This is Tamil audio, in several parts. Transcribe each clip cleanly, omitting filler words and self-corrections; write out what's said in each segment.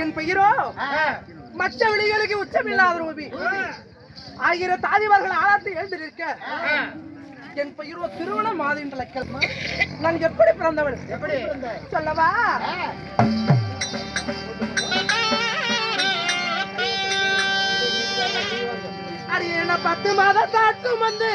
என் பெயரோ மற்ற விழிகளுக்கு உச்சமில்லாத ரூபி ஆயிரம் தாதிமார்கள் ஆளாத்து எழுந்து நிற்க என் பெயரோ திருமண மாதிரி நான் எப்படி பிறந்தவள் எப்படி சொல்லவா? அது என்ன 10 மாதம் தாட்டும் வந்து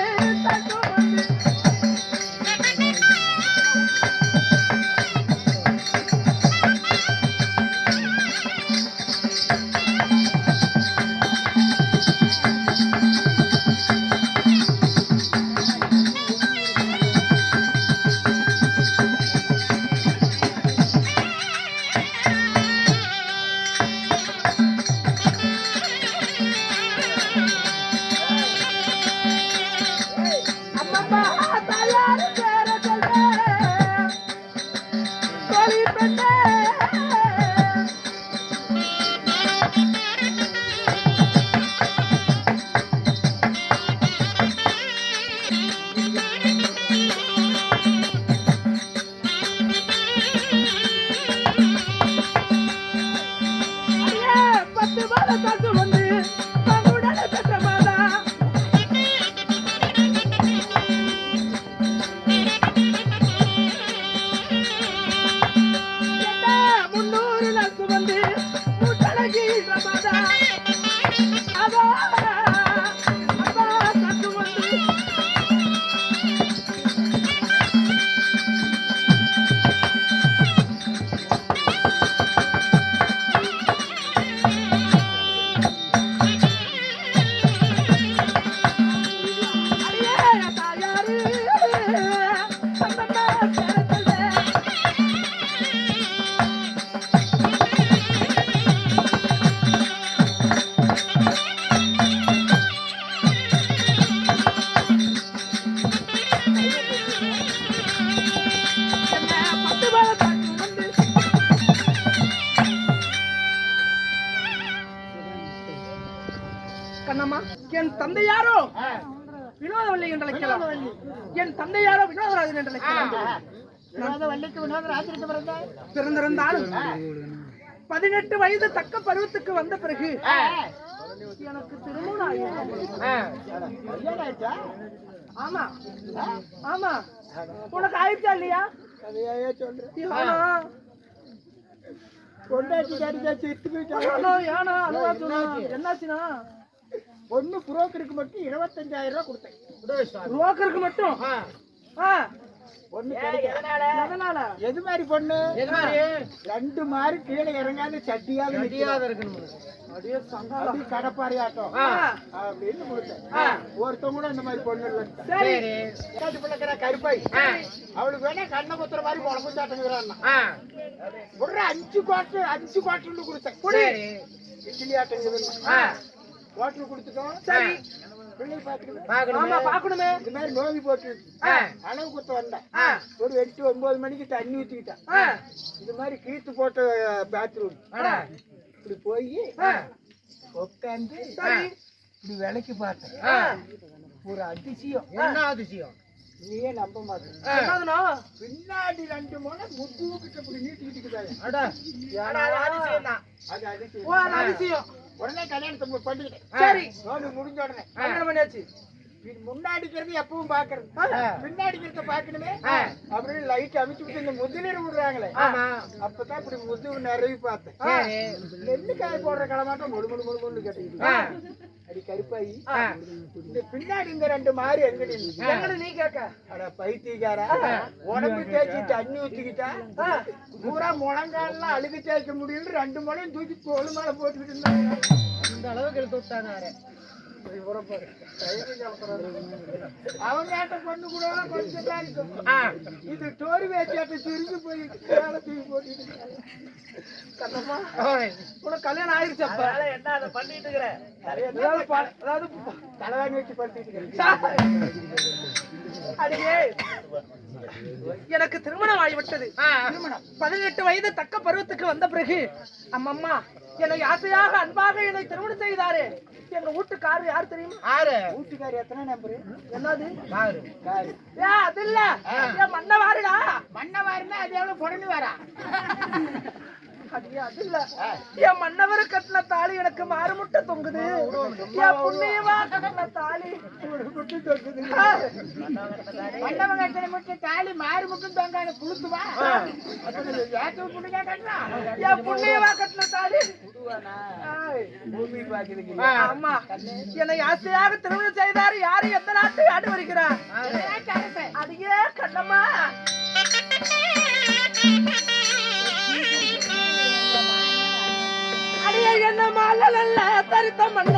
என் தந்தை யாரோ வினோதவல்லி என்று அழைக்கலாம். என் தந்தை யாரோ வினோதராஜன் என்று அழைக்கலாம். பிறந்திருந்தாலும் 18 வயது தக்க பருவத்துக்கு வந்த பிறகு எனக்கு திருமணம் ஆயிடுச்சு. ஆமா ஆமா, உனக்கு ஆயிடுச்சா இல்லையா? என்னாச்சுன்னா பொண்ணு புரோக்கருக்கு மட்டும் 25,000 ரூபாய் கொடுத்தேன். புரோக்கருக்கு மட்டும் எது மாதிரி பொண்ணு? 2 மாறு கீழே இறங்காத சட்டியாக இருக்கணும், கடப்பாரி ஆட்டம் அப்படின்னு கொடுத்தேன். ஒருத்தவங்க கூட இந்த மாதிரி பொண்ணு இல்ல. கருப்பாய் அவளுக்கு வேணா கண்ணை குத்துற மாதிரி குழம்பு சாட்டங்கிறான். ஒரு 5 குவார்டர் கொடுத்தேன். இட்லி ஆட்டங்க வாட்டர் கொடுத்துட்டோம். சரி, பாக்கணுமே. இந்த மாதிரி நோவி போட்டு அளவு குத்த வந்தேன். ஒரு 8-9 மணிக்கு தண்ணி ஊத்திக்கிட்டேன். இந்த மாதிரி கீத்து போட்ட பாத்ரூம் இப்படி போய் உட்காந்து இப்படி விலைக்கு பார்த்தேன். ஒரு அதிசயம். என்ன அதிசயம்? நீயே நம்ப மாட்டேன். பின்னாடி 2 முறை முதுகிட்ட இப்படி நீட்டிக்கிட்டு அதிசயம். உடனே கல்யாணத்தை பண்ணிக்கிட்டேன். சரி, முடிஞ்ச உடனே கல்யாணம் பண்ணியாச்சு. முன்னாடிக்கிறது எப்பவும் பாக்குறது, பின்னாடிக்கிறத பாக்கணுமே அப்படின்னு லைட் அமைச்சு இந்த முதுநீர் விடுறாங்களே, அப்பதான் இப்படி முதுகு நிறைய பார்த்தேன். நெல்லுக்காய் போடுற கிளமாட்டம் முழு முழு முழு முழு கேட்டுக்கிட்டு அடி கருப்பாயி. இந்த பின்னாடி இந்த 2 மாறி எங்க நீ கேட்க? அட பைத்தியக்காரா, உடம்பு தேய்ச்சி தண்ணி ஊத்திக்கிட்டா பூரா முழங்காலாம் அழுகு தேய்க்க முடியும். 2 முளையும் தூக்கி தோல் மேல போட்டுக்கிட்டு இருந்தாங்க. இந்த அளவுக்கு எடுத்து விட்டாங்க. அவங்க பொண்ணு கூட கொஞ்சம் தான் இருக்கும். இது டோரி வேச்சாட்ட திரும்பி போய் வேலை தூக்கி போட்டு உனக்கு கல்யாணம் ஆயிருச்சு அப்ப என்ன அதை பண்ணிட்டு இருக்கிறேன் அதாவது தலைவாங்கி வச்சு படுத்திட்டு இருக்கேன். அடியே எனக்கு திருமணம் ஆகிவிட்டது. 18 வயது தக்க பருவத்துக்கு வந்த பிறகு அம்மம்மா என்னை ஆசையாக அன்பாக என்னை திருமணம் செய்தாரு. எங்க வீட்டுக்காரு யாரு தெரியுமா? வீட்டுக்காரி எத்தனை நம்பரு? என்னது காரு. அது இல்ல என் மன்னவாருடா. மன்னவாருன்னா அது எவ்வளவு பொண்ணு வரா? அது இல்ல என் மன்னவரு கட்டின தாலி எனக்கு மாறுமுட்டை தொங்குது. என் புண்ணியமா கட்டின தாலி தொங்குது. மன்னவன் கட்டின மட்டும் தாலி மாறு மட்டும் தொங்காத புழுத்துவா? என் புண்ணியமா கட்டின தாலி. பூமி பாக்குறீங்க. ஆமா என்னை ஆசையாக திருமணம் செய்தாரு. யாரு எந்த நாட்டு ஆடு வருகிறார்? அடியே கண்ணம்மா அடியே என்ன மாலல்ல தரித்த மண்ண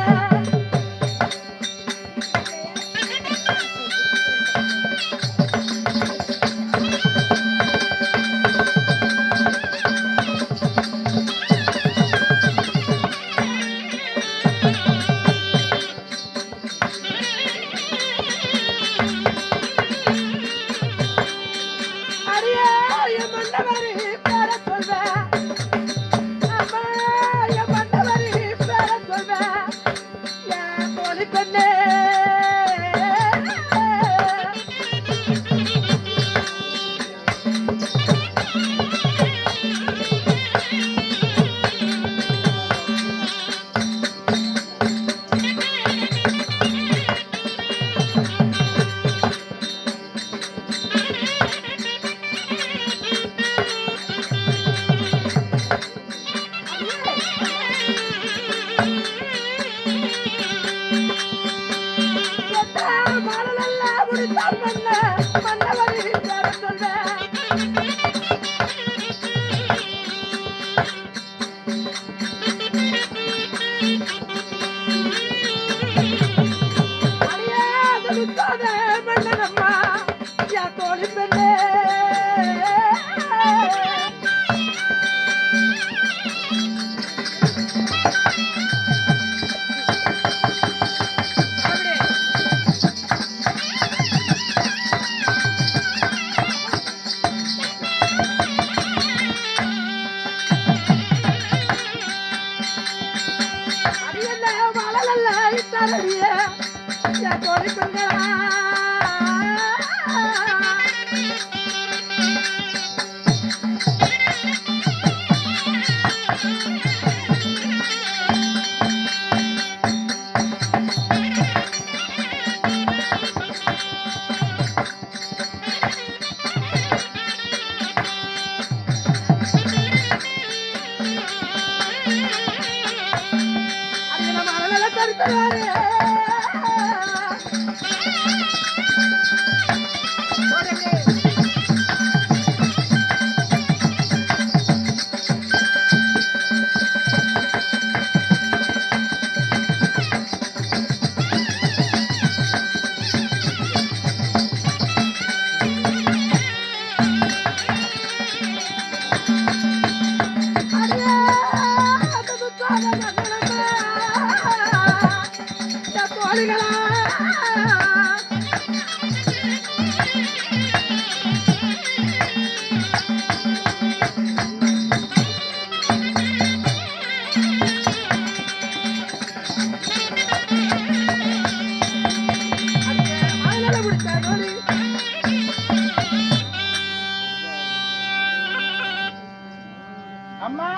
அம்மா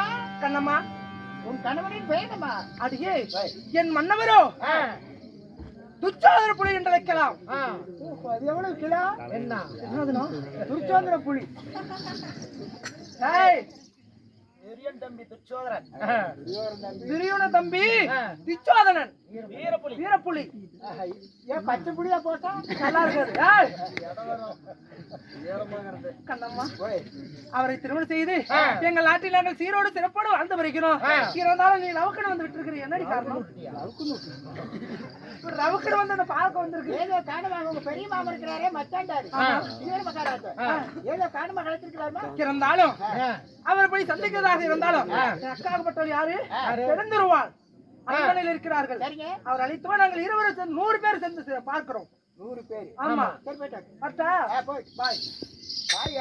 கண்ணம்மா உன் கணவனின் வேணுமா? அடியே என் மன்னவரோ துச்சாதன புலி என்று வைக்கலாம். அது எவ்வளவு கிலோ? என்னதுன்னா துர்ச்சோதன புலி. துரியன் தம்பி துச்சோதரன் துரியோன தம்பி திச்சோதனன் வீரப்புலி வீரப்புலி ஏன் பச்சை புடியா போட்டா நல்லா இருக்காது. ஏய், கண்ணம்மா அவரை திருமணம் செய்து எங்கள் நாட்டில் நாங்கள் சீரோடு சிறப்போடு வாழ்ந்து வருகிறோம். இருந்தாலும் நீ லவுக்கன் வந்து விட்டு இருக்கிற என்னடி காரணம்? ரவுக்கன் வந்து அந்த பார்க்க வந்திருக்கு. ஏதோ காரணமாக உங்க பெரிய மாமா இருக்கிறாரே மச்சாண்டாரு ஏதோ காரணமாக அழைத்திருக்கிறாருமா. இருந்தாலும் அவர் போய் சந்திக்கிறதாக இருந்தாலும் அக்காகப்பட்டவர் யாரு தெரிந்துருவார். அரண்மனையில் இருக்கிறார்கள். சரிங்க. அவர் அழைத்தவன் நாங்கள் 100 பேர் சேர்ந்து பார்க்கிறோம். 100 பேர். ஆமா. சரி போயிட்டாங்க. அட்டா போய் பாய். பாய்.